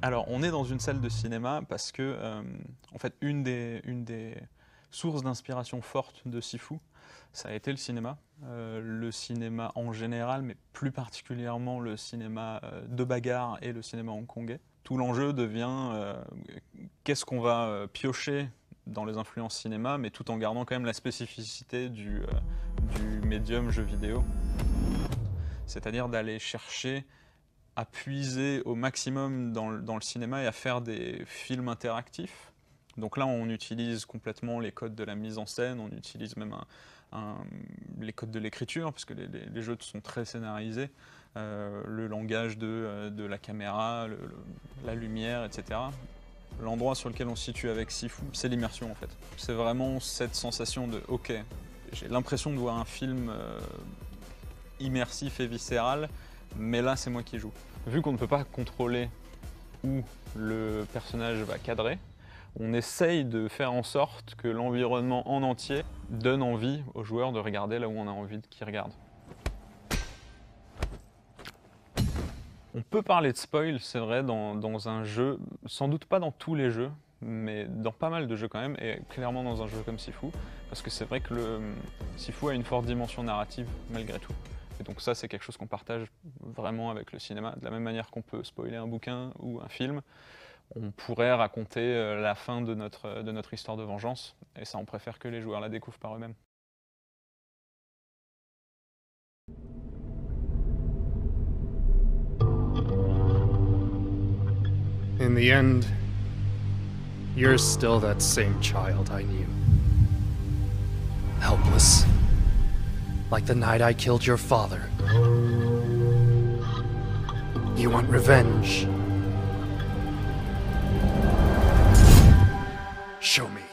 Alors, on est dans une salle de cinéma parce que, en fait, une des sources d'inspiration forte de Sifu, ça a été le cinéma en général, mais plus particulièrement le cinéma de bagarre et le cinéma hongkongais. Tout l'enjeu devient qu'est-ce qu'on va piocher dans les influences cinéma, mais tout en gardant quand même la spécificité du médium jeu vidéo. C'est-à-dire d'aller chercher à puiser au maximum dans le cinéma et à faire des films interactifs. Donc là, on utilise complètement les codes de la mise en scène, on utilise même les codes de l'écriture, parce que les jeux sont très scénarisés, le langage de la caméra, la lumière, etc. L'endroit sur lequel on se situe avec Sifu, c'est l'immersion en fait. C'est vraiment cette sensation de « ok, j'ai l'impression de voir un film immersif et viscéral, mais là c'est moi qui joue ». Vu qu'on ne peut pas contrôler où le personnage va cadrer, on essaye de faire en sorte que l'environnement en entier donne envie aux joueurs de regarder là où on a envie qu'ils regardent. On peut parler de spoil, c'est vrai, dans un jeu, sans doute pas dans tous les jeux, mais dans pas mal de jeux quand même, et clairement dans un jeu comme Sifu, parce que c'est vrai que Sifu a une forte dimension narrative malgré tout. Et donc ça, c'est quelque chose qu'on partage vraiment avec le cinéma. De la même manière qu'on peut spoiler un bouquin ou un film, on pourrait raconter la fin de notre histoire de vengeance, et ça, on préfère que les joueurs la découvrent par eux-mêmes. In the end, you're still that same child I knew. Helpless. Like the night I killed your father. You want revenge? Show me.